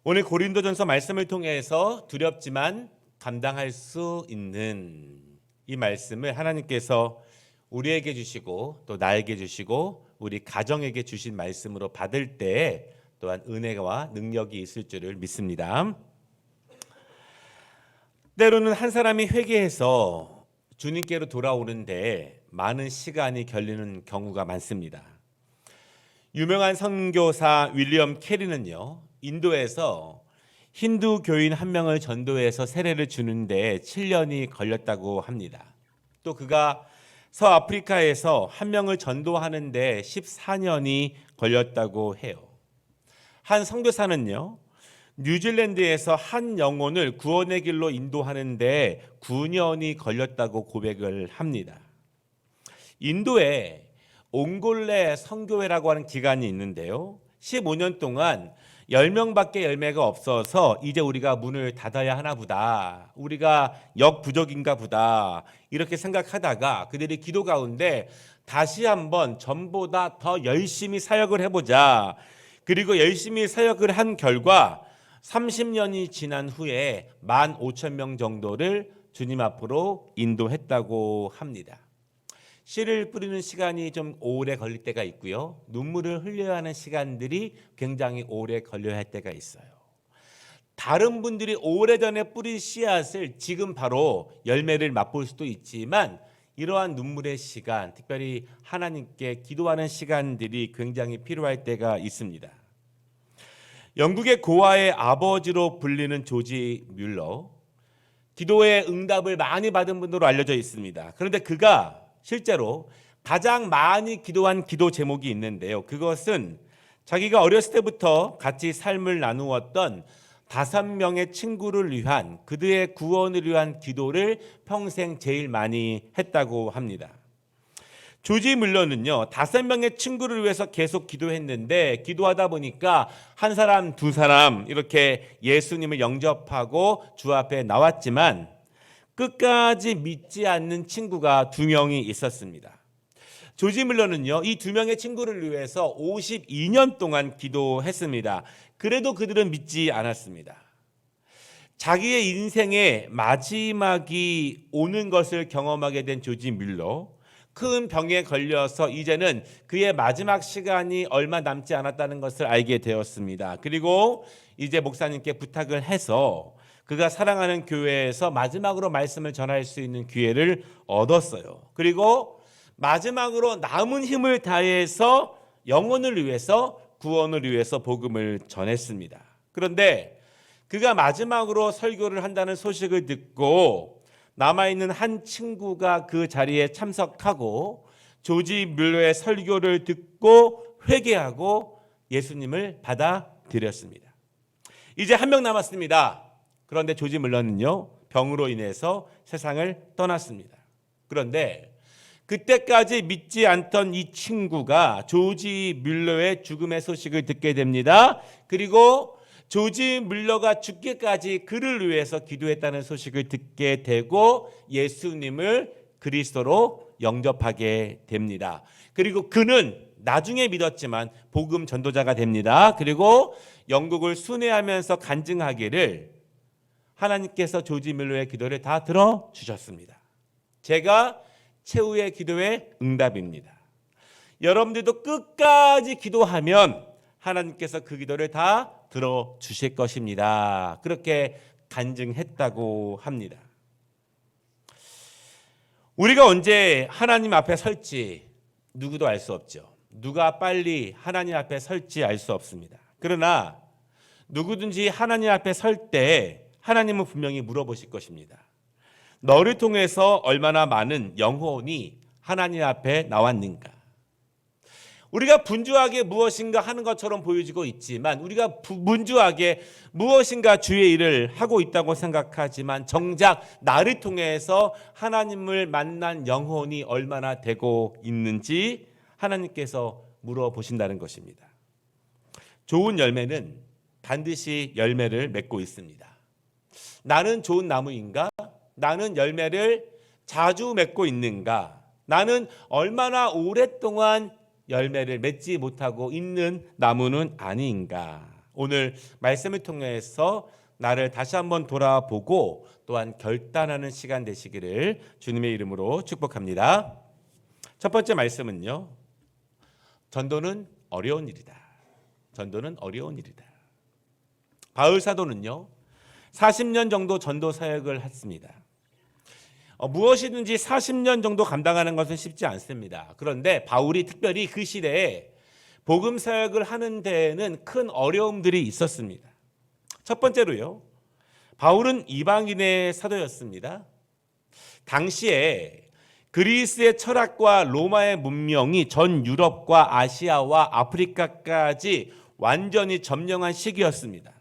오늘 고린도전서 말씀을 통해서 두렵지만 감당할 수 있는 이 말씀을 하나님께서 우리에게 주시고 또 나에게 주시고 우리 가정에게 주신 말씀으로 받을 때 또한 은혜와 능력이 있을 줄을 믿습니다. 때로는 한 사람이 회개해서 주님께로 돌아오는데 많은 시간이 걸리는 경우가 많습니다. 유명한 선교사 윌리엄 캐리는요, 인도에서 힌두 교인 한 명을 전도해서 세례를 주는데 7년이 걸렸다고 합니다. 또 그가 서아프리카에서 한 명을 전도하는데 14년이 걸렸다고 해요. 한 선교사는요, 뉴질랜드에서 한 영혼을 구원의 길로 인도하는데 9년이 걸렸다고 고백을 합니다. 인도에 옹골레 선교회라고 하는 기관이 있는데요, 15년 동안 10명밖에 열매가 없어서 이제 우리가 문을 닫아야 하나 보다, 우리가 역부족인가 보다 이렇게 생각하다가 그들이 기도 가운데 다시 한번 전보다 더 열심히 사역을 해보자, 그리고 열심히 사역을 한 결과 30년이 지난 후에 15,000명 정도를 주님 앞으로 인도했다고 합니다. 씨를 뿌리는 시간이 좀 오래 걸릴 때가 있고요, 눈물을 흘려야 하는 시간들이 굉장히 오래 걸려야 할 때가 있어요. 다른 분들이 오래전에 뿌린 씨앗을 지금 바로 열매를 맛볼 수도 있지만 이러한 눈물의 시간, 특별히 하나님께 기도하는 시간들이 굉장히 필요할 때가 있습니다. 영국의 고아의 아버지로 불리는 조지 뮬러, 기도의 응답을 많이 받은 분으로 알려져 있습니다. 그런데 그가 실제로 가장 많이 기도한 기도 제목이 있는데요, 그것은 자기가 어렸을 때부터 같이 삶을 나누었던 5명의 친구를 위한, 그들의 구원을 위한 기도를 평생 제일 많이 했다고 합니다. 조지 뮬러는요, 5명의 친구를 위해서 계속 기도했는데 기도하다 보니까 한 사람, 두 사람 이렇게 예수님을 영접하고 주 앞에 나왔지만 끝까지 믿지 않는 친구가 2명이 있었습니다. 조지 뮬러는요, 이 2명의 친구를 위해서 52년 동안 기도했습니다. 그래도 그들은 믿지 않았습니다. 자기의 인생의 마지막이 오는 것을 경험하게 된 조지 뮬러, 큰 병에 걸려서 이제는 그의 마지막 시간이 얼마 남지 않았다는 것을 알게 되었습니다. 그리고 이제 목사님께 부탁을 해서 그가 사랑하는 교회에서 마지막으로 말씀을 전할 수 있는 기회를 얻었어요. 그리고 마지막으로 남은 힘을 다해서 영혼을 위해서, 구원을 위해서 복음을 전했습니다. 그런데 그가 마지막으로 설교를 한다는 소식을 듣고 남아있는 한 친구가 그 자리에 참석하고 조지 뮬러의 설교를 듣고 회개하고 예수님을 받아들였습니다. 이제 한 명 남았습니다. 그런데 조지 뮬러는요, 병으로 인해서 세상을 떠났습니다. 그런데 그때까지 믿지 않던 이 친구가 조지 뮬러의 죽음의 소식을 듣게 됩니다. 그리고 조지 뮬러가 죽기까지 그를 위해서 기도했다는 소식을 듣게 되고 예수님을 그리스도로 영접하게 됩니다. 그리고 그는 나중에 믿었지만 복음 전도자가 됩니다. 그리고 영국을 순회하면서 간증하기를 하나님께서 조지 뮬러의 기도를 다 들어주셨습니다. 제가 최후의 기도의 응답입니다. 여러분들도 끝까지 기도하면 하나님께서 그 기도를 다 들어주실 것입니다. 그렇게 간증했다고 합니다. 우리가 언제 하나님 앞에 설지 누구도 알 수 없죠. 누가 빨리 하나님 앞에 설지 알 수 없습니다. 그러나 누구든지 하나님 앞에 설 때 하나님은 분명히 물어보실 것입니다. 너를 통해서 얼마나 많은 영혼이 하나님 앞에 나왔는가? 우리가 분주하게 무엇인가 하는 것처럼 보여지고 있지만, 우리가 분주하게 무엇인가 주의 일을 하고 있다고 생각하지만 정작 나를 통해서 하나님을 만난 영혼이 얼마나 되고 있는지 하나님께서 물어보신다는 것입니다. 좋은 열매는 반드시 열매를 맺고 있습니다. 나는 좋은 나무인가? 나는 열매를 자주 맺고 있는가? 나는 얼마나 오랫동안 열매를 맺지 못하고 있는 나무는 아닌가? 오늘 말씀을 통해서 나를 다시 한번 돌아보고 또한 결단하는 시간 되시기를 주님의 이름으로 축복합니다. 첫 번째 말씀은요. 전도는 어려운 일이다. 전도는 어려운 일이다. 바울 사도는요. 40년 정도 전도 사역을 했습니다. 무엇이든지 40년 정도 감당하는 것은 쉽지 않습니다. 그런데 바울이 특별히 그 시대에 복음 사역을 하는 데에는 큰 어려움들이 있었습니다. 첫 번째로요. 바울은 이방인의 사도였습니다. 당시에 그리스의 철학과 로마의 문명이 전 유럽과 아시아와 아프리카까지 완전히 점령한 시기였습니다.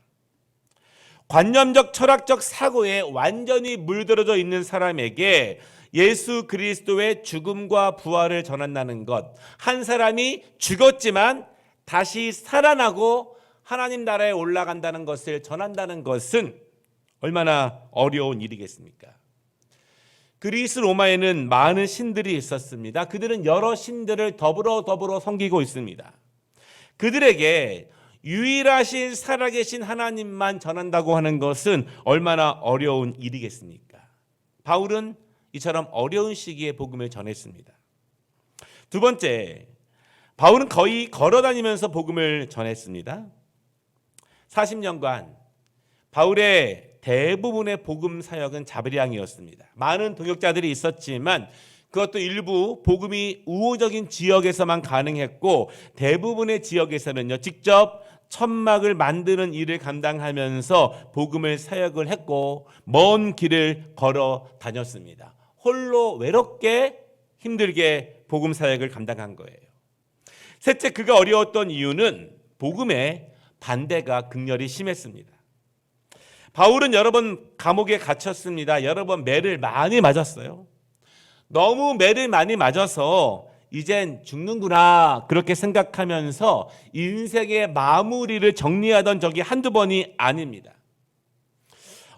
관념적 철학적 사고에 완전히 물들어져 있는 사람에게 예수 그리스도의 죽음과 부활을 전한다는 것, 한 사람이 죽었지만 다시 살아나고 하나님 나라에 올라간다는 것을 전한다는 것은 얼마나 어려운 일이겠습니까? 그리스 로마에는 많은 신들이 있었습니다. 그들은 여러 신들을 더불어 섬기고 있습니다. 그들에게 유일하신 살아계신 하나님만 전한다고 하는 것은 얼마나 어려운 일이겠습니까? 바울은 이처럼 어려운 시기에 복음을 전했습니다. 두 번째, 바울은 거의 걸어다니면서 복음을 전했습니다. 40년간 바울의 대부분의 복음 사역은 자비량이었습니다. 많은 동역자들이 있었지만 그것도 일부 복음이 우호적인 지역에서만 가능했고 대부분의 지역에서는요, 직접 천막을 만드는 일을 감당하면서 복음을 사역을 했고 먼 길을 걸어 다녔습니다. 홀로 외롭게 힘들게 복음 사역을 감당한 거예요. 셋째, 그가 어려웠던 이유는 복음의 반대가 극렬히 심했습니다. 바울은 여러 번 감옥에 갇혔습니다. 여러 번 매를 많이 맞았어요. 너무 매를 많이 맞아서 이젠 죽는구나 그렇게 생각하면서 인생의 마무리를 정리하던 적이 한두 번이 아닙니다.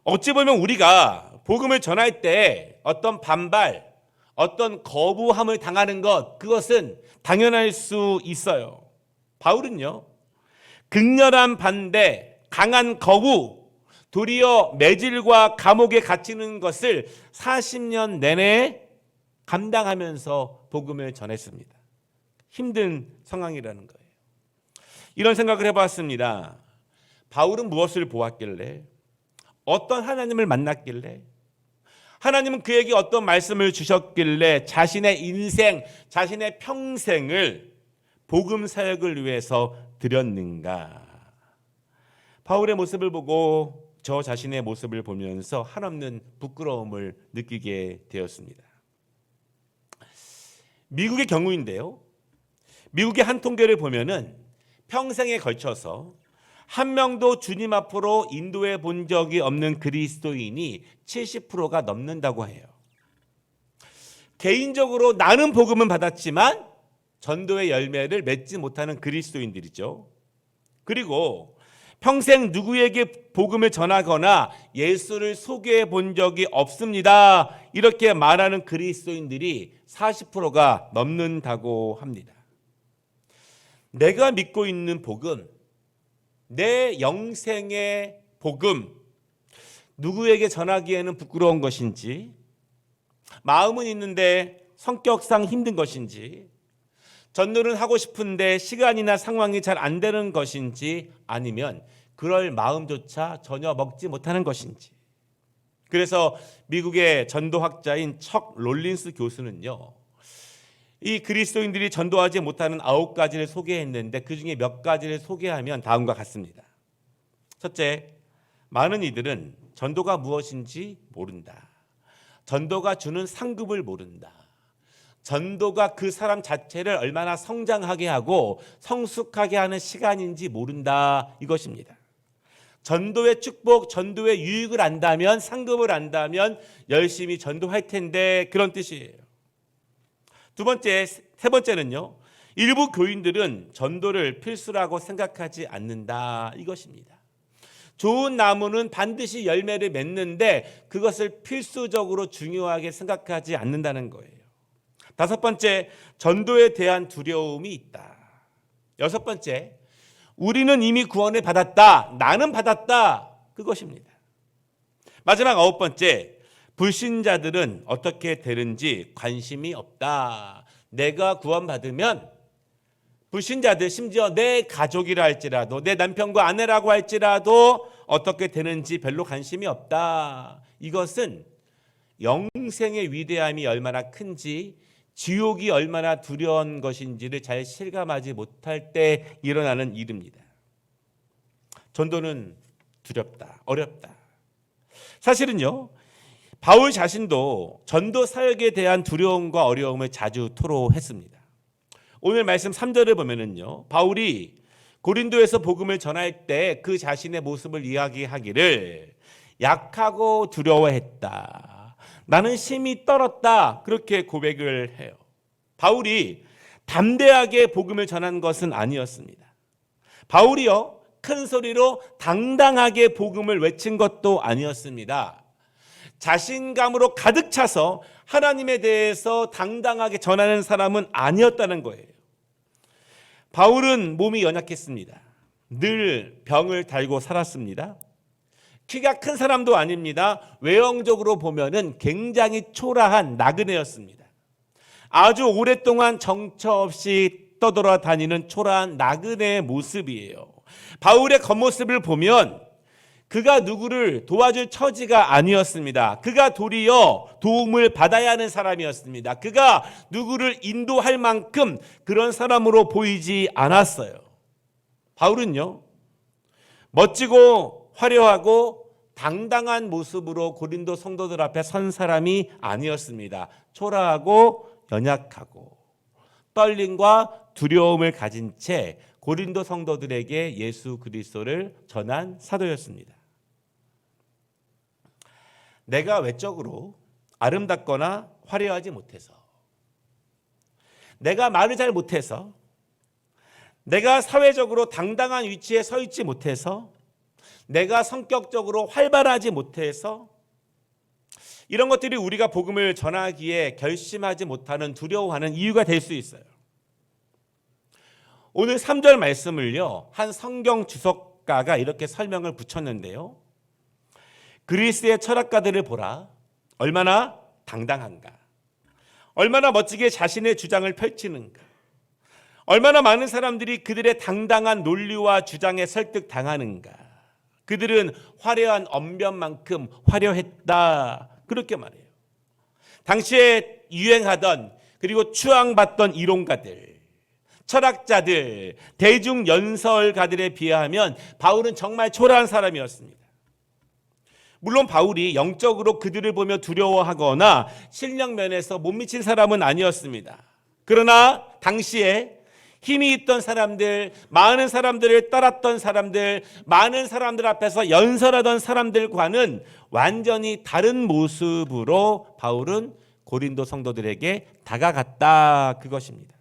어찌 보면 우리가 복음을 전할 때 어떤 반발, 어떤 거부함을 당하는 것, 그것은 당연할 수 있어요. 바울은요, 극렬한 반대, 강한 거부, 도리어 매질과 감옥에 갇히는 것을 40년 내내 감당하면서 복음을 전했습니다. 힘든 상황이라는 거예요. 이런 생각을 해봤습니다. 바울은 무엇을 보았길래, 어떤 하나님을 만났길래, 하나님은 그에게 어떤 말씀을 주셨길래 자신의 인생, 자신의 평생을 복음 사역을 위해서 드렸는가? 바울의 모습을 보고 저 자신의 모습을 보면서 한없는 부끄러움을 느끼게 되었습니다. 미국의 경우인데요. 미국의 한 통계를 보면은 평생에 걸쳐서 한 명도 주님 앞으로 인도해 본 적이 없는 그리스도인이 70%가 넘는다고 해요. 개인적으로 나는 복음은 받았지만 전도의 열매를 맺지 못하는 그리스도인들이죠. 그리고 평생 누구에게 복음을 전하거나 예수를 소개해 본 적이 없습니다. 이렇게 말하는 그리스도인들이 40%가 넘는다고 합니다. 내가 믿고 있는 복음, 내 영생의 복음, 누구에게 전하기에는 부끄러운 것인지, 마음은 있는데 성격상 힘든 것인지, 전도는 하고 싶은데 시간이나 상황이 잘 안 되는 것인지, 아니면 그럴 마음조차 전혀 먹지 못하는 것인지. 그래서 미국의 전도학자인 척 롤린스 교수는요, 이 그리스도인들이 전도하지 못하는 9가지를 소개했는데 그 중에 몇 가지를 소개하면 다음과 같습니다. 첫째, 많은 이들은 전도가 무엇인지 모른다. 전도가 주는 상급을 모른다. 전도가 그 사람 자체를 얼마나 성장하게 하고 성숙하게 하는 시간인지 모른다, 이것입니다. 전도의 축복, 전도의 유익을 안다면, 상급을 안다면 열심히 전도할 텐데, 그런 뜻이에요. 세 번째는요, 일부 교인들은 전도를 필수라고 생각하지 않는다, 이것입니다. 좋은 나무는 반드시 열매를 맺는데 그것을 필수적으로 중요하게 생각하지 않는다는 거예요. 다섯 번째, 전도에 대한 두려움이 있다. 여섯 번째, 우리는 이미 구원을 받았다. 나는 받았다. 그것입니다. 마지막 9번째, 불신자들은 어떻게 되는지 관심이 없다. 내가 구원받으면 불신자들, 심지어 내 가족이라 할지라도 내 남편과 아내라고 할지라도 어떻게 되는지 별로 관심이 없다. 이것은 영생의 위대함이 얼마나 큰지, 지옥이 얼마나 두려운 것인지를 잘 실감하지 못할 때 일어나는 일입니다. 전도는 두렵다, 어렵다. 사실은요, 바울 자신도 전도 사역에 대한 두려움과 어려움을 자주 토로했습니다. 오늘 말씀 3절을 보면은요, 바울이 고린도에서 복음을 전할 때 그 자신의 모습을 이야기하기를 약하고 두려워했다. 나는 심히 떨었다. 그렇게 고백을 해요. 바울이 담대하게 복음을 전한 것은 아니었습니다. 바울이요, 큰 소리로 당당하게 복음을 외친 것도 아니었습니다. 자신감으로 가득 차서 하나님에 대해서 당당하게 전하는 사람은 아니었다는 거예요. 바울은 몸이 연약했습니다. 늘 병을 달고 살았습니다. 키가 큰 사람도 아닙니다. 외형적으로 보면은 굉장히 초라한 나그네였습니다. 아주 오랫동안 정처 없이 떠돌아다니는 초라한 나그네의 모습이에요. 바울의 겉모습을 보면 그가 누구를 도와줄 처지가 아니었습니다. 그가 도리어 도움을 받아야 하는 사람이었습니다. 그가 누구를 인도할 만큼 그런 사람으로 보이지 않았어요. 바울은요, 멋지고 화려하고 당당한 모습으로 고린도 성도들 앞에 선 사람이 아니었습니다. 초라하고 연약하고 떨림과 두려움을 가진 채 고린도 성도들에게 예수 그리스도를 전한 사도였습니다. 내가 외적으로 아름답거나 화려하지 못해서, 내가 말을 잘 못해서, 내가 사회적으로 당당한 위치에 서 있지 못해서, 내가 성격적으로 활발하지 못해서, 이런 것들이 우리가 복음을 전하기에 결심하지 못하는, 두려워하는 이유가 될 수 있어요. 오늘 3절 말씀을요, 한 성경 주석가가 이렇게 설명을 붙였는데요. 그리스의 철학가들을 보라. 얼마나 당당한가. 얼마나 멋지게 자신의 주장을 펼치는가. 얼마나 많은 사람들이 그들의 당당한 논리와 주장에 설득당하는가. 그들은 화려한 언변만큼 화려했다. 그렇게 말해요. 당시에 유행하던, 그리고 추앙받던 이론가들, 철학자들, 대중연설가들에 비하면 바울은 정말 초라한 사람이었습니다. 물론 바울이 영적으로 그들을 보며 두려워하거나 실력 면에서 못 미친 사람은 아니었습니다. 그러나 당시에 힘이 있던 사람들, 많은 사람들을 따랐던 사람들, 많은 사람들 앞에서 연설하던 사람들과는 완전히 다른 모습으로 바울은 고린도 성도들에게 다가갔다. 그것입니다.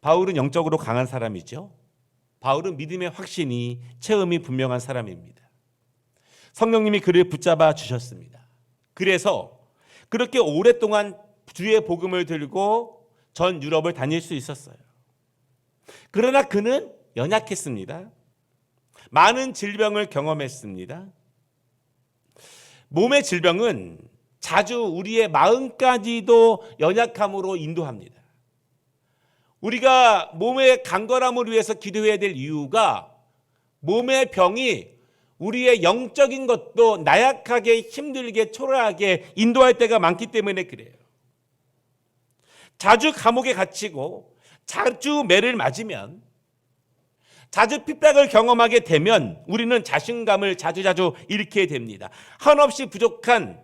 바울은 영적으로 강한 사람이죠. 바울은 믿음의 확신이, 체험이 분명한 사람입니다. 성령님이 그를 붙잡아 주셨습니다. 그래서 그렇게 오랫동안 주의 복음을 들고 전 유럽을 다닐 수 있었어요. 그러나 그는 연약했습니다. 많은 질병을 경험했습니다. 몸의 질병은 자주 우리의 마음까지도 연약함으로 인도합니다. 우리가 몸의 강건함을 위해서 기도해야 될 이유가 몸의 병이 우리의 영적인 것도 나약하게, 힘들게, 초라하게 인도할 때가 많기 때문에 그래요. 자주 감옥에 갇히고 자주 매를 맞으면, 자주 핍박을 경험하게 되면 우리는 자신감을 자주자주 잃게 됩니다. 한없이 부족한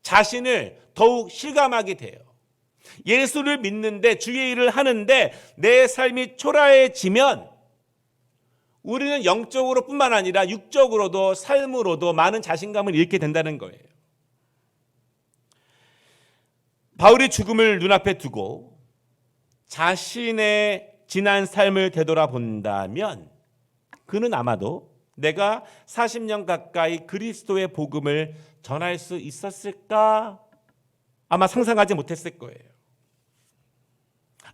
자신을 더욱 실감하게 돼요. 예수를 믿는데, 주의 일을 하는데 내 삶이 초라해지면 우리는 영적으로 뿐만 아니라 육적으로도, 삶으로도 많은 자신감을 잃게 된다는 거예요. 바울이 죽음을 눈앞에 두고 자신의 지난 삶을 되돌아본다면 그는 아마도 내가 40년 가까이 그리스도의 복음을 전할 수 있었을까? 아마 상상하지 못했을 거예요.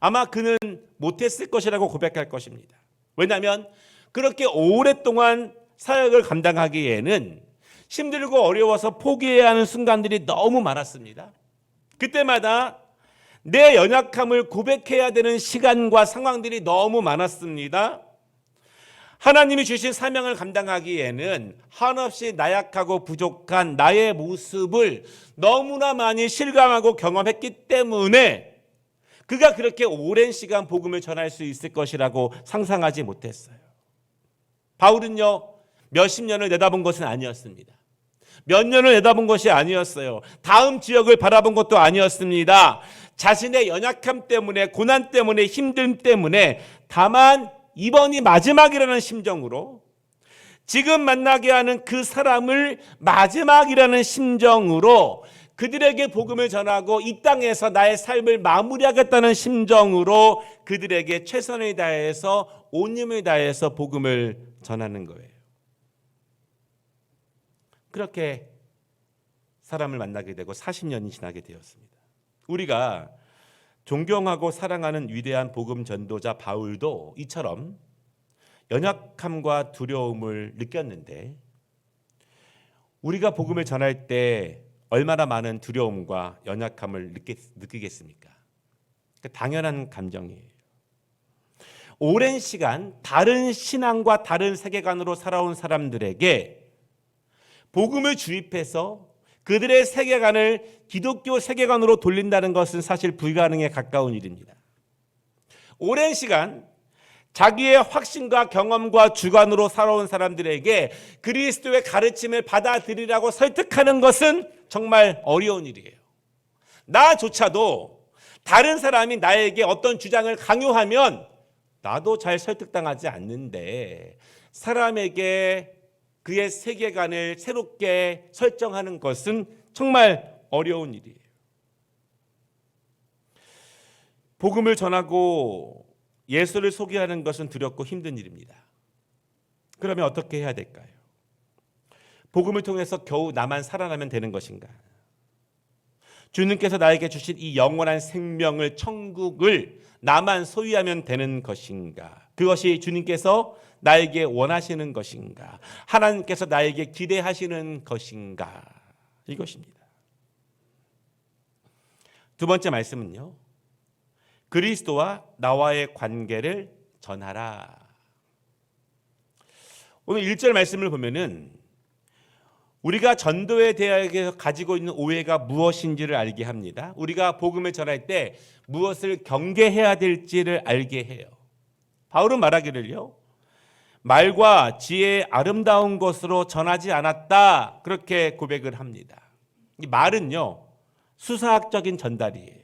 아마 그는 못했을 것이라고 고백할 것입니다. 왜냐하면 그렇게 오랫동안 사역을 감당하기에는 힘들고 어려워서 포기해야 하는 순간들이 너무 많았습니다. 그때마다 내 연약함을 고백해야 되는 시간과 상황들이 너무 많았습니다. 하나님이 주신 사명을 감당하기에는 한없이 나약하고 부족한 나의 모습을 너무나 많이 실감하고 경험했기 때문에 그가 그렇게 오랜 시간 복음을 전할 수 있을 것이라고 상상하지 못했어요. 바울은요, 몇십 년을 내다본 것은 아니었습니다. 몇 년을 내다본 것이 아니었어요. 다음 지역을 바라본 것도 아니었습니다. 자신의 연약함 때문에, 고난 때문에, 힘듦 때문에 다만 이번이 마지막이라는 심정으로, 지금 만나게 하는 그 사람을 마지막이라는 심정으로 그들에게 복음을 전하고 이 땅에서 나의 삶을 마무리하겠다는 심정으로 그들에게 최선을 다해서 온 힘을 다해서 복음을 전하는 거예요. 그렇게 사람을 만나게 되고 40년이 지나게 되었습니다. 우리가 존경하고 사랑하는 위대한 복음 전도자 바울도 이처럼 연약함과 두려움을 느꼈는데, 우리가 복음을 전할 때 얼마나 많은 두려움과 연약함을 느끼겠습니까? 당연한 감정이에요. 오랜 시간 다른 신앙과 다른 세계관으로 살아온 사람들에게 복음을 주입해서 그들의 세계관을 기독교 세계관으로 돌린다는 것은 사실 불가능에 가까운 일입니다. 오랜 시간 자기의 확신과 경험과 주관으로 살아온 사람들에게 그리스도의 가르침을 받아들이라고 설득하는 것은 정말 어려운 일이에요. 나조차도 다른 사람이 나에게 어떤 주장을 강요하면 나도 잘 설득당하지 않는데, 사람에게 그의 세계관을 새롭게 설정하는 것은 정말 어려운 일이에요. 복음을 전하고 예수를 소개하는 것은 두렵고 힘든 일입니다. 그러면 어떻게 해야 될까요? 복음을 통해서 겨우 나만 살아나면 되는 것인가? 주님께서 나에게 주신 이 영원한 생명을, 천국을 나만 소유하면 되는 것인가? 그것이 주님께서 나에게 원하시는 것인가? 하나님께서 나에게 기대하시는 것인가? 이것입니다. 두 번째 말씀은요, 그리스도와 나와의 관계를 전하라. 오늘 1절 말씀을 보면은 우리가 전도에 대하여 가지고 있는 오해가 무엇인지를 알게 합니다. 우리가 복음을 전할 때 무엇을 경계해야 될지를 알게 해요. 바울은 말하기를요, 말과 지혜의 아름다운 것으로 전하지 않았다, 그렇게 고백을 합니다. 이 말은요, 수사학적인 전달이에요.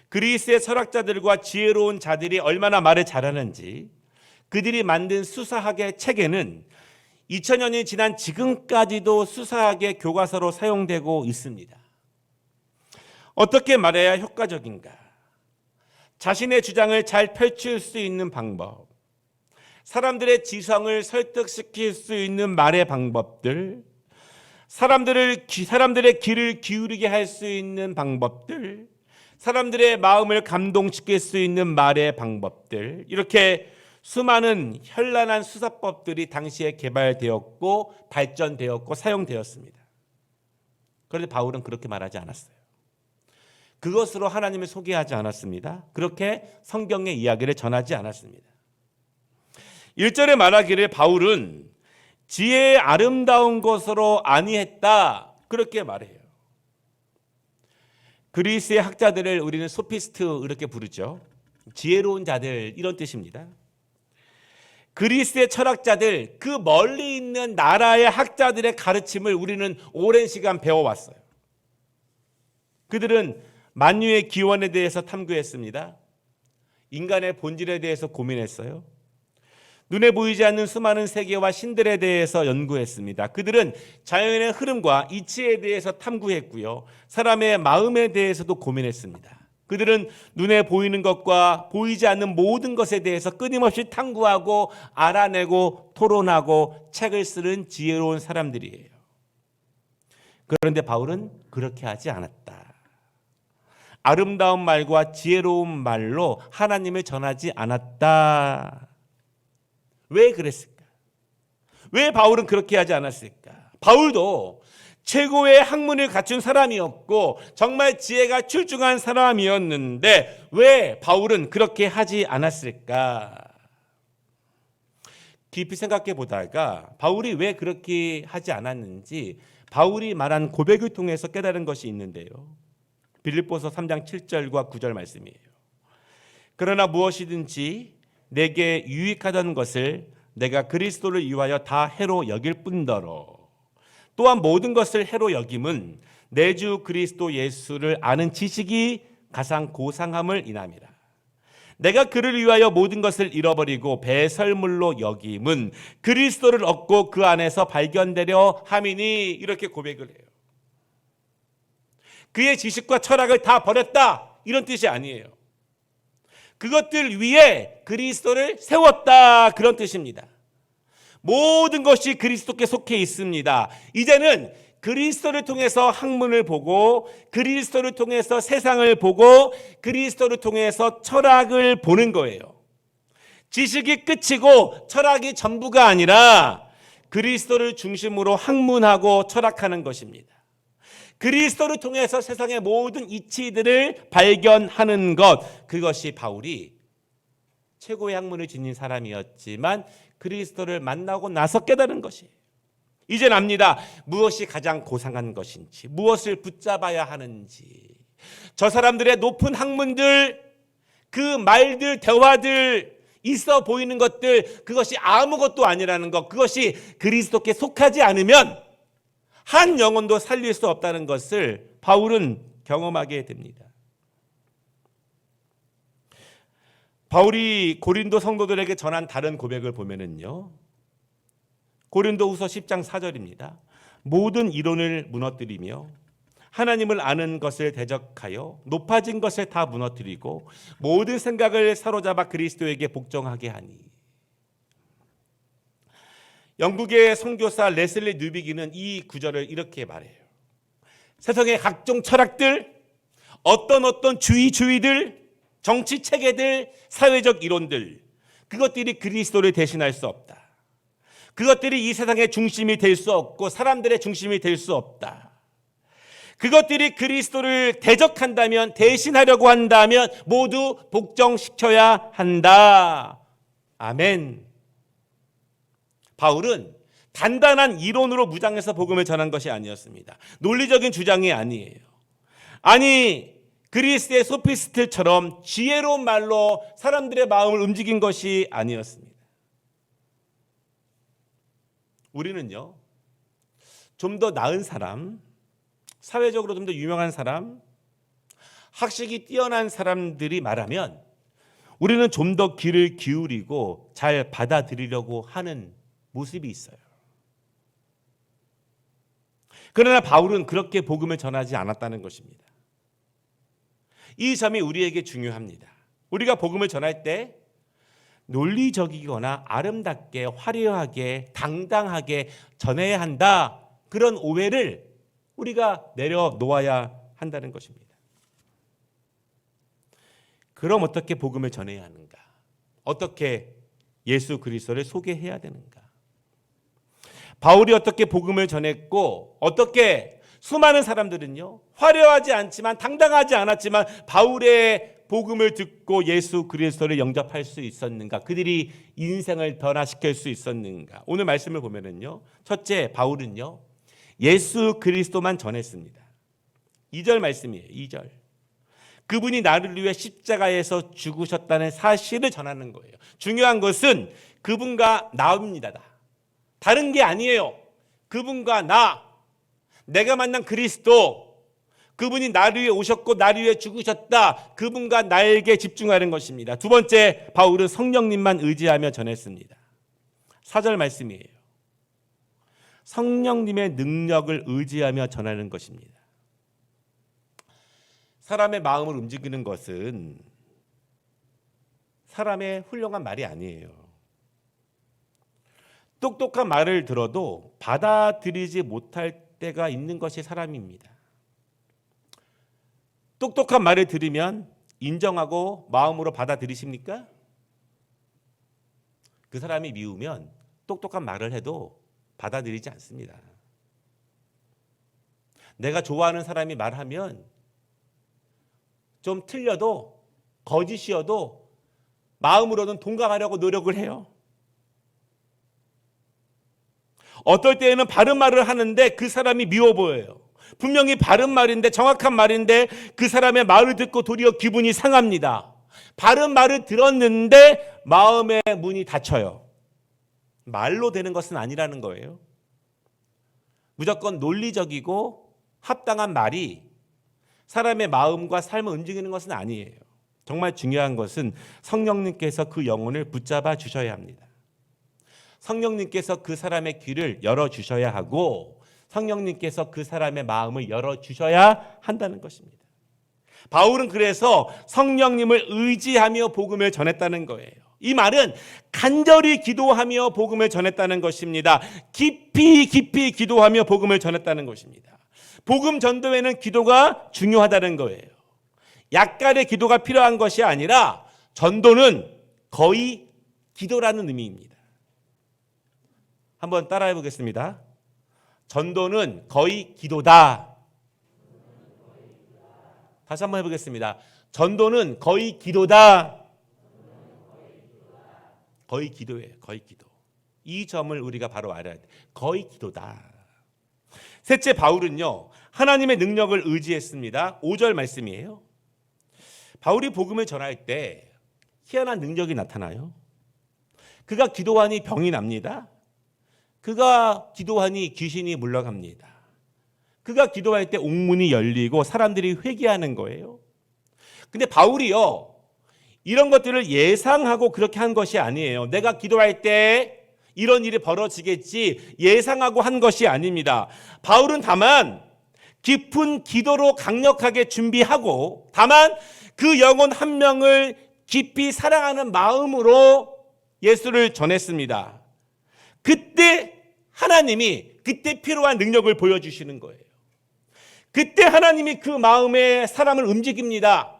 그리스의 철학자들과 지혜로운 자들이 얼마나 말을 잘하는지 그들이 만든 수사학의 책에는 2000년이 지난 지금까지도 수사학의 교과서로 사용되고 있습니다. 어떻게 말해야 효과적인가? 자신의 주장을 잘 펼칠 수 있는 방법, 사람들의 지성을 설득시킬 수 있는 말의 방법들, 사람들의 귀를 기울이게 할 수 있는 방법들, 사람들의 마음을 감동시킬 수 있는 말의 방법들, 이렇게 수많은 현란한 수사법들이 당시에 개발되었고 발전되었고 사용되었습니다. 그런데 바울은 그렇게 말하지 않았어요. 그것으로 하나님을 소개하지 않았습니다. 그렇게 성경의 이야기를 전하지 않았습니다. 1절에 말하기를 바울은 지혜의 아름다운 것으로 아니했다, 그렇게 말해요. 그리스의 학자들을 우리는 소피스트 이렇게 부르죠. 지혜로운 자들, 이런 뜻입니다. 그리스의 철학자들, 그 멀리 있는 나라의 학자들의 가르침을 우리는 오랜 시간 배워왔어요. 그들은 만유의 기원에 대해서 탐구했습니다. 인간의 본질에 대해서 고민했어요. 눈에 보이지 않는 수많은 세계와 신들에 대해서 연구했습니다. 그들은 자연의 흐름과 이치에 대해서 탐구했고요, 사람의 마음에 대해서도 고민했습니다. 그들은 눈에 보이는 것과 보이지 않는 모든 것에 대해서 끊임없이 탐구하고 알아내고 토론하고 책을 쓰는 지혜로운 사람들이에요. 그런데 바울은 그렇게 하지 않았다. 아름다운 말과 지혜로운 말로 하나님을 전하지 않았다. 왜 그랬을까? 왜 바울은 그렇게 하지 않았을까? 바울도 최고의 학문을 갖춘 사람이었고 정말 지혜가 출중한 사람이었는데 왜 바울은 그렇게 하지 않았을까? 깊이 생각해 보다가 바울이 왜 그렇게 하지 않았는지 바울이 말한 고백을 통해서 깨달은 것이 있는데요. 빌립보서 3장 7절과 9절 말씀이에요. 그러나 무엇이든지 내게 유익하던 것을 내가 그리스도를 위하여 다 해로 여길 뿐더러 또한 모든 것을 해로 여김은 내 주 그리스도 예수를 아는 지식이 가장 고상함을 인함이라. 내가 그를 위하여 모든 것을 잃어버리고 배설물로 여김은 그리스도를 얻고 그 안에서 발견되려 함이니. 이렇게 고백을 해요. 그의 지식과 철학을 다 버렸다 이런 뜻이 아니에요. 그것들 위에 그리스도를 세웠다 그런 뜻입니다. 모든 것이 그리스도께 속해 있습니다. 이제는 그리스도를 통해서 학문을 보고 그리스도를 통해서 세상을 보고 그리스도를 통해서 철학을 보는 거예요. 지식이 끝이고 철학이 전부가 아니라 그리스도를 중심으로 학문하고 철학하는 것입니다. 그리스도를 통해서 세상의 모든 이치들을 발견하는 것, 그것이 바울이 최고의 학문을 지닌 사람이었지만 그리스도를 만나고 나서 깨달은 것이에요. 이젠 압니다. 무엇이 가장 고상한 것인지, 무엇을 붙잡아야 하는지. 저 사람들의 높은 학문들, 그 말들, 대화들, 있어 보이는 것들, 그것이 아무것도 아니라는 것, 그것이 그리스도께 속하지 않으면 한 영혼도 살릴 수 없다는 것을 바울은 경험하게 됩니다. 바울이 고린도 성도들에게 전한 다른 고백을 보면은요, 고린도후서 10장 4절입니다. 모든 이론을 무너뜨리며 하나님을 아는 것을 대적하여 높아진 것을 다 무너뜨리고 모든 생각을 사로잡아 그리스도에게 복종하게 하니. 영국의 선교사 레슬리 뉴비기는 이 구절을 이렇게 말해요. 세상의 각종 철학들, 어떤 주의들, 정치 체계들, 사회적 이론들, 그것들이 그리스도를 대신할 수 없다. 그것들이 이 세상의 중심이 될 수 없고 사람들의 중심이 될 수 없다. 그것들이 그리스도를 대적한다면, 대신하려고 한다면 모두 복종시켜야 한다. 아멘. 바울은 단단한 이론으로 무장해서 복음을 전한 것이 아니었습니다. 논리적인 주장이 아니에요. 아니, 그리스의 소피스트처럼 지혜로운 말로 사람들의 마음을 움직인 것이 아니었습니다. 우리는요, 좀 더 나은 사람, 사회적으로 좀 더 유명한 사람, 학식이 뛰어난 사람들이 말하면 우리는 좀 더 귀를 기울이고 잘 받아들이려고 하는 모습이 있어요. 그러나 바울은 그렇게 복음을 전하지 않았다는 것입니다. 이 점이 우리에게 중요합니다. 우리가 복음을 전할 때 논리적이거나 아름답게 화려하게 당당하게 전해야 한다, 그런 오해를 우리가 내려놓아야 한다는 것입니다. 그럼 어떻게 복음을 전해야 하는가? 어떻게 예수 그리스도를 소개해야 되는가? 바울이 어떻게 복음을 전했고 어떻게 수많은 사람들은요, 화려하지 않지만 당당하지 않았지만 바울의 복음을 듣고 예수 그리스도를 영접할 수 있었는가? 그들이 인생을 변화시킬 수 있었는가? 오늘 말씀을 보면은요, 첫째, 바울은요 예수 그리스도만 전했습니다. 2절 말씀이에요. 2절. 그분이 나를 위해 십자가에서 죽으셨다는 사실을 전하는 거예요. 중요한 것은 그분과 나입니다. 다른 게 아니에요. 그분과 나, 내가 만난 그리스도, 그분이 나를 위해 오셨고 나를 위해 죽으셨다, 그분과 나에게 집중하는 것입니다. 두 번째, 바울은 성령님만 의지하며 전했습니다. 4절 말씀이에요. 성령님의 능력을 의지하며 전하는 것입니다. 사람의 마음을 움직이는 것은 사람의 훌륭한 말이 아니에요. 똑똑한 말을 들어도 받아들이지 못할 때가 있는 것이 사람입니다. 똑똑한 말을 들으면 인정하고 마음으로 받아들이십니까? 그 사람이 미우면 똑똑한 말을 해도 받아들이지 않습니다. 내가 좋아하는 사람이 말하면 좀 틀려도 거짓이어도 마음으로는 동감하려고 노력을 해요. 어떨 때에는 바른 말을 하는데 그 사람이 미워 보여요. 분명히 바른 말인데, 정확한 말인데 그 사람의 말을 듣고 도리어 기분이 상합니다. 바른 말을 들었는데 마음의 문이 닫혀요. 말로 되는 것은 아니라는 거예요. 무조건 논리적이고 합당한 말이 사람의 마음과 삶을 움직이는 것은 아니에요. 정말 중요한 것은 성령님께서 그 영혼을 붙잡아 주셔야 합니다. 성령님께서 그 사람의 귀를 열어주셔야 하고 성령님께서 그 사람의 마음을 열어주셔야 한다는 것입니다. 바울은 그래서 성령님을 의지하며 복음을 전했다는 거예요. 이 말은 간절히 기도하며 복음을 전했다는 것입니다. 깊이 기도하며 복음을 전했다는 것입니다. 복음 전도에는 기도가 중요하다는 거예요. 약간의 기도가 필요한 것이 아니라 전도는 거의 기도라는 의미입니다. 한번 따라해 보겠습니다. 전도는 거의 기도다. 다시 한번 해보겠습니다. 전도는 거의 기도다. 거의 기도예요. 거의 기도. 이 점을 우리가 바로 알아야 돼. 거의 기도다. 셋째, 바울은요, 하나님의 능력을 의지했습니다. 5절 말씀이에요. 바울이 복음을 전할 때 희한한 능력이 나타나요. 그가 기도하니 병이 납니다. 그가 기도하니 귀신이 물러갑니다. 그가 기도할 때 옥문이 열리고 사람들이 회개하는 거예요. 근데 바울이요, 이런 것들을 예상하고 그렇게 한 것이 아니에요. 내가 기도할 때 이런 일이 벌어지겠지 예상하고 한 것이 아닙니다. 바울은 다만 깊은 기도로 강력하게 준비하고, 다만 그 영혼 한 명을 깊이 사랑하는 마음으로 예수를 전했습니다. 그때 하나님이 그때 필요한 능력을 보여주시는 거예요. 그때 하나님이 그 마음에 사람을 움직입니다.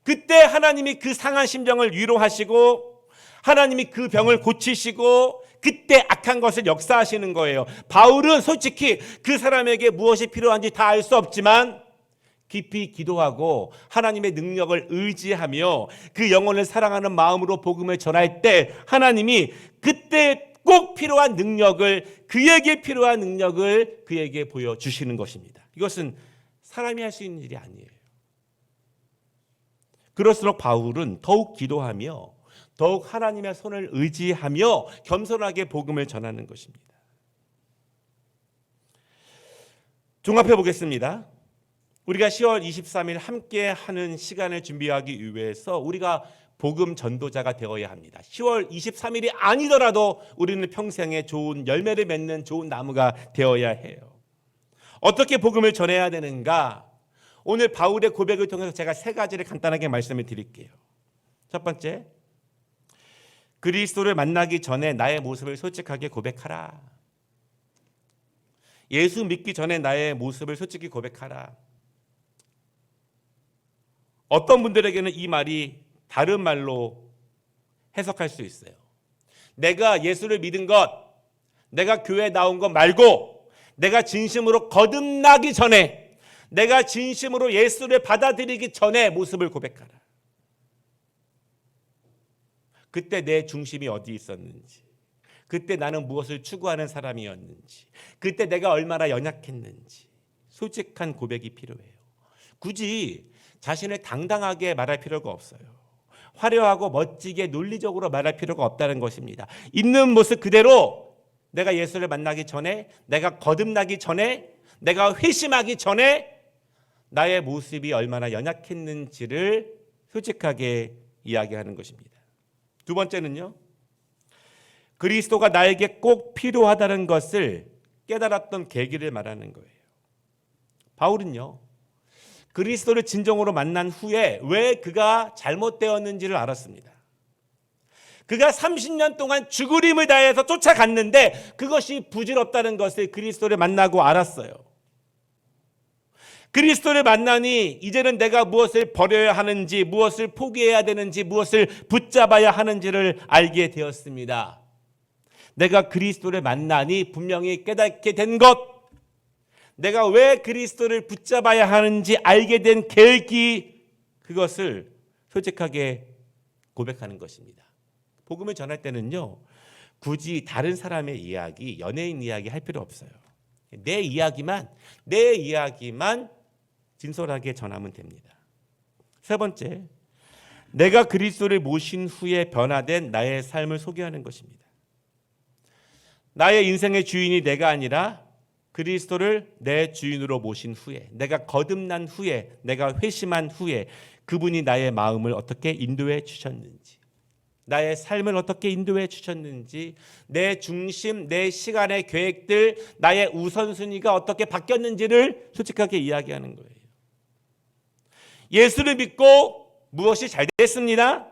그때 하나님이 그 상한 심정을 위로하시고 하나님이 그 병을 고치시고 그때 악한 것을 역사하시는 거예요. 바울은 솔직히 그 사람에게 무엇이 필요한지 다 알 수 없지만 깊이 기도하고 하나님의 능력을 의지하며 그 영혼을 사랑하는 마음으로 복음을 전할 때 하나님이 그때 꼭 필요한 능력을, 그에게 필요한 능력을 그에게 보여주시는 것입니다. 이것은 사람이 할 수 있는 일이 아니에요. 그럴수록 바울은 더욱 기도하며 더욱 하나님의 손을 의지하며 겸손하게 복음을 전하는 것입니다. 종합해 보겠습니다. 우리가 10월 23일 함께 하는 시간을 준비하기 위해서 우리가 복음 전도자가 되어야 합니다. 10월 23일이 아니더라도 우리는 평생에 좋은 열매를 맺는 좋은 나무가 되어야 해요. 어떻게 복음을 전해야 되는가? 오늘 바울의 고백을 통해서 제가 세 가지를 간단하게 말씀을 드릴게요. 첫 번째, 그리스도를 만나기 전에 나의 모습을 솔직하게 고백하라. 예수 믿기 전에 나의 모습을 솔직히 고백하라. 어떤 분들에게는 이 말이 다른 말로 해석할 수 있어요. 내가 예수를 믿은 것, 내가 교회에 나온 것 말고 내가 진심으로 거듭나기 전에, 내가 진심으로 예수를 받아들이기 전에 모습을 고백하라. 그때 내 중심이 어디 있었는지, 그때 나는 무엇을 추구하는 사람이었는지, 그때 내가 얼마나 연약했는지 솔직한 고백이 필요해요. 굳이 자신을 당당하게 말할 필요가 없어요. 화려하고 멋지게 논리적으로 말할 필요가 없다는 것입니다. 있는 모습 그대로 내가 예수를 만나기 전에, 내가 거듭나기 전에, 내가 회심하기 전에 나의 모습이 얼마나 연약했는지를 솔직하게 이야기하는 것입니다. 두 번째는요, 그리스도가 나에게 꼭 필요하다는 것을 깨달았던 계기를 말하는 거예요. 바울은요, 그리스도를 진정으로 만난 후에 왜 그가 잘못되었는지를 알았습니다. 그가 30년 동안 죽을 힘을 다해서 쫓아갔는데 그것이 부질없다는 것을 그리스도를 만나고 알았어요. 그리스도를 만나니 이제는 내가 무엇을 버려야 하는지, 무엇을 포기해야 되는지, 무엇을 붙잡아야 하는지를 알게 되었습니다. 내가 그리스도를 만나니 분명히 깨닫게 된 것, 내가 왜 그리스도를 붙잡아야 하는지 알게 된 계기, 그것을 솔직하게 고백하는 것입니다. 복음을 전할 때는요, 굳이 다른 사람의 이야기, 연예인 이야기 할 필요 없어요. 내 이야기만 진솔하게 전하면 됩니다. 세 번째, 내가 그리스도를 모신 후에 변화된 나의 삶을 소개하는 것입니다. 나의 인생의 주인이 내가 아니라 그리스도를 내 주인으로 모신 후에, 내가 거듭난 후에, 내가 회심한 후에 그분이 나의 마음을 어떻게 인도해 주셨는지, 나의 삶을 어떻게 인도해 주셨는지, 내 중심, 내 시간의 계획들, 나의 우선순위가 어떻게 바뀌었는지를 솔직하게 이야기하는 거예요. 예수를 믿고 무엇이 잘 됐습니다.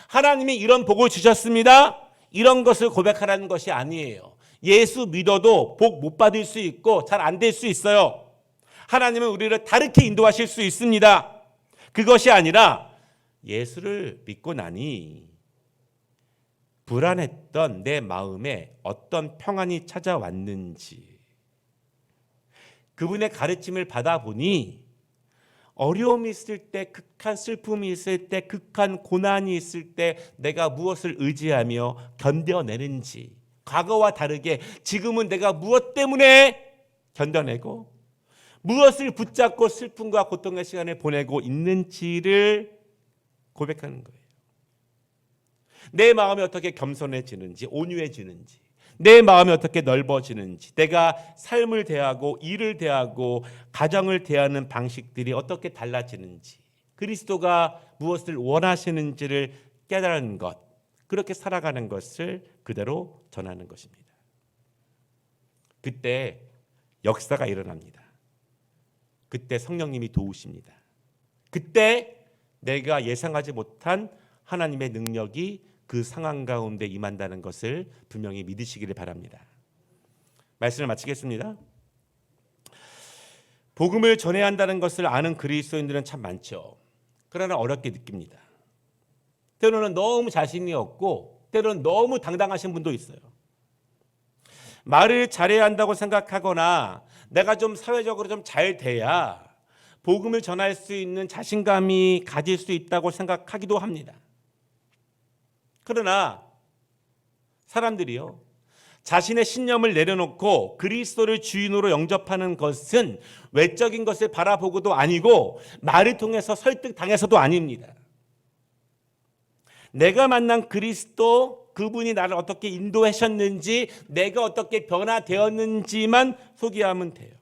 하나님이 이런 복을 주셨습니다. 이런 것을 고백하라는 것이 아니에요. 예수 믿어도 복 못 받을 수 있고 잘 안 될 수 있어요. 하나님은 우리를 다르게 인도하실 수 있습니다. 그것이 아니라 예수를 믿고 나니 불안했던 내 마음에 어떤 평안이 찾아왔는지, 그분의 가르침을 받아보니 어려움이 있을 때, 극한 슬픔이 있을 때, 극한 고난이 있을 때 내가 무엇을 의지하며 견뎌내는지, 과거와 다르게 지금은 내가 무엇 때문에 견뎌내고 무엇을 붙잡고 슬픔과 고통의 시간을 보내고 있는지를 고백하는 거예요. 내 마음이 어떻게 겸손해지는지, 온유해지는지, 내 마음이 어떻게 넓어지는지, 내가 삶을 대하고 일을 대하고 가정을 대하는 방식들이 어떻게 달라지는지, 그리스도가 무엇을 원하시는지를 깨달은 것, 그렇게 살아가는 것을 그대로 전하는 것입니다. 그때 역사가 일어납니다. 그때 성령님이 도우십니다. 그때 내가 예상하지 못한 하나님의 능력이 그 상황 가운데 임한다는 것을 분명히 믿으시기를 바랍니다. 말씀을 마치겠습니다. 복음을 전해야 한다는 것을 아는 그리스도인들은 참 많죠. 그러나 어렵게 느낍니다. 때로는 너무 자신이 없고 때로는 너무 당당하신 분도 있어요. 말을 잘해야 한다고 생각하거나 내가 좀 사회적으로 좀 잘 돼야 복음을 전할 수 있는 자신감이 가질 수 있다고 생각하기도 합니다. 그러나 사람들이요, 자신의 신념을 내려놓고 그리스도를 주인으로 영접하는 것은 외적인 것을 바라보고도 아니고 말을 통해서 설득당해서도 아닙니다. 내가 만난 그리스도, 그분이 나를 어떻게 인도하셨는지, 내가 어떻게 변화되었는지만 소개하면 돼요.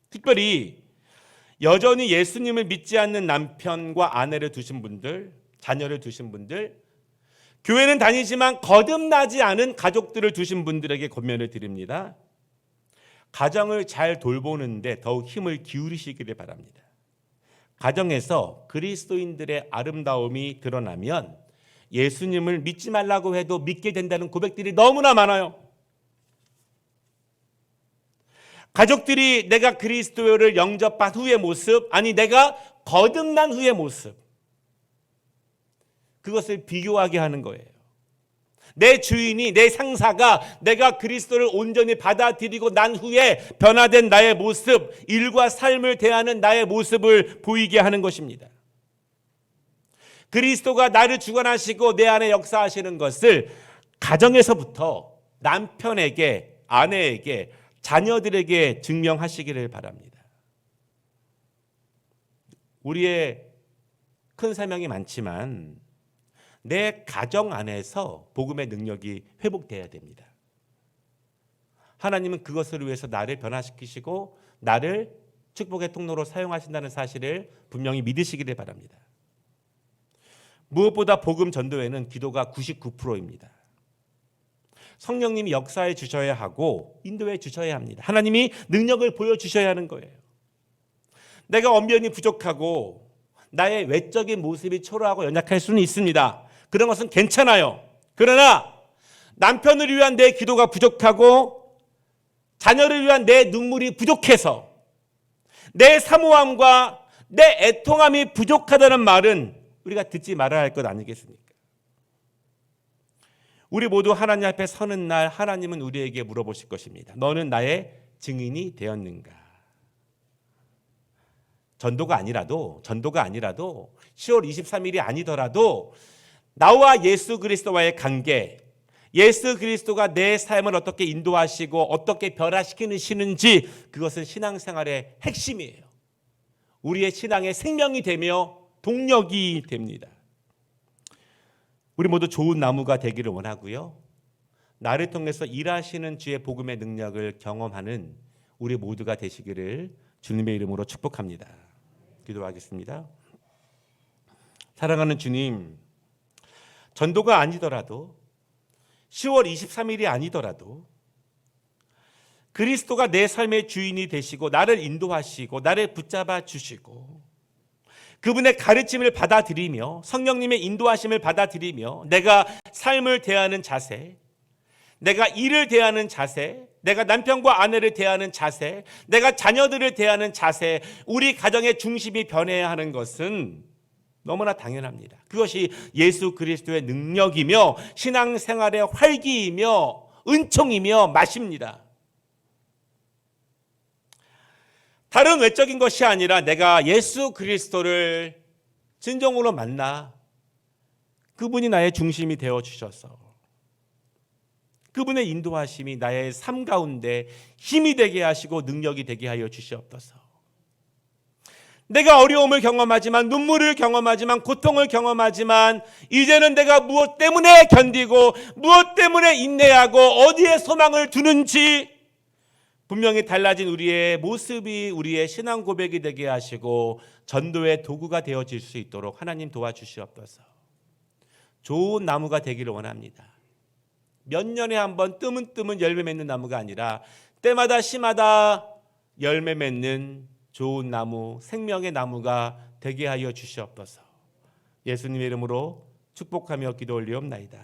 특별히 여전히 예수님을 믿지 않는 남편과 아내를 두신 분들, 자녀를 두신 분들, 교회는 다니지만 거듭나지 않은 가족들을 두신 분들에게 권면을 드립니다. 가정을 잘 돌보는데 더욱 힘을 기울이시기를 바랍니다. 가정에서 그리스도인들의 아름다움이 드러나면 예수님을 믿지 말라고 해도 믿게 된다는 고백들이 너무나 많아요. 가족들이 내가 그리스도를 영접한 후의 모습, 아니 내가 거듭난 후의 모습, 그것을 비교하게 하는 거예요. 내 주인이, 내 상사가 내가 그리스도를 온전히 받아들이고 난 후에 변화된 나의 모습, 일과 삶을 대하는 나의 모습을 보이게 하는 것입니다. 그리스도가 나를 주관하시고 내 안에 역사하시는 것을 가정에서부터 남편에게, 아내에게, 자녀들에게 증명하시기를 바랍니다. 우리의 큰 사명이 많지만 내 가정 안에서 복음의 능력이 회복돼야 됩니다. 하나님은 그것을 위해서 나를 변화시키시고 나를 축복의 통로로 사용하신다는 사실을 분명히 믿으시기를 바랍니다. 무엇보다 복음 전도에는 기도가 99%입니다. 성령님이 역사해 주셔야 하고 인도해 주셔야 합니다. 하나님이 능력을 보여주셔야 하는 거예요. 내가 언변이 부족하고 나의 외적인 모습이 초라하고 연약할 수는 있습니다. 그런 것은 괜찮아요. 그러나 남편을 위한 내 기도가 부족하고 자녀를 위한 내 눈물이 부족해서 내 사모함과 내 애통함이 부족하다는 말은 우리가 듣지 말아야 할 것 아니겠습니까? 우리 모두 하나님 앞에 서는 날 하나님은 우리에게 물어보실 것입니다. 너는 나의 증인이 되었는가? 전도가 아니라도 10월 23일이 아니더라도 나와 예수 그리스도와의 관계, 예수 그리스도가 내 삶을 어떻게 인도하시고 어떻게 변화시키시는지, 그것은 신앙생활의 핵심이에요. 우리의 신앙의 생명이 되며 동력이 됩니다. 우리 모두 좋은 나무가 되기를 원하고요. 나를 통해서 일하시는 주의 복음의 능력을 경험하는 우리 모두가 되시기를 주님의 이름으로 축복합니다. 기도하겠습니다. 사랑하는 주님, 전도가 아니더라도 10월 23일이 아니더라도 그리스도가 내 삶의 주인이 되시고 나를 인도하시고 나를 붙잡아 주시고 그분의 가르침을 받아들이며 성령님의 인도하심을 받아들이며 내가 삶을 대하는 자세, 내가 일을 대하는 자세, 내가 남편과 아내를 대하는 자세, 내가 자녀들을 대하는 자세, 우리 가정의 중심이 변해야 하는 것은 너무나 당연합니다. 그것이 예수 그리스도의 능력이며 신앙생활의 활기이며 은총이며 맛입니다. 다른 외적인 것이 아니라 내가 예수 그리스도를 진정으로 만나 그분이 나의 중심이 되어 주셔서 그분의 인도하심이 나의 삶 가운데 힘이 되게 하시고 능력이 되게 하여 주시옵소서. 내가 어려움을 경험하지만, 눈물을 경험하지만, 고통을 경험하지만 이제는 내가 무엇 때문에 견디고 무엇 때문에 인내하고 어디에 소망을 두는지 분명히 달라진 우리의 모습이 우리의 신앙 고백이 되게 하시고 전도의 도구가 되어질 수 있도록 하나님 도와주시옵소서. 좋은 나무가 되기를 원합니다. 몇 년에 한 번 뜨문뜨문 열매 맺는 나무가 아니라 때마다 시마다 열매 맺는 좋은 나무, 생명의 나무가 되게 하여 주시옵소서. 예수님의 이름으로 축복하며 기도 올리옵나이다.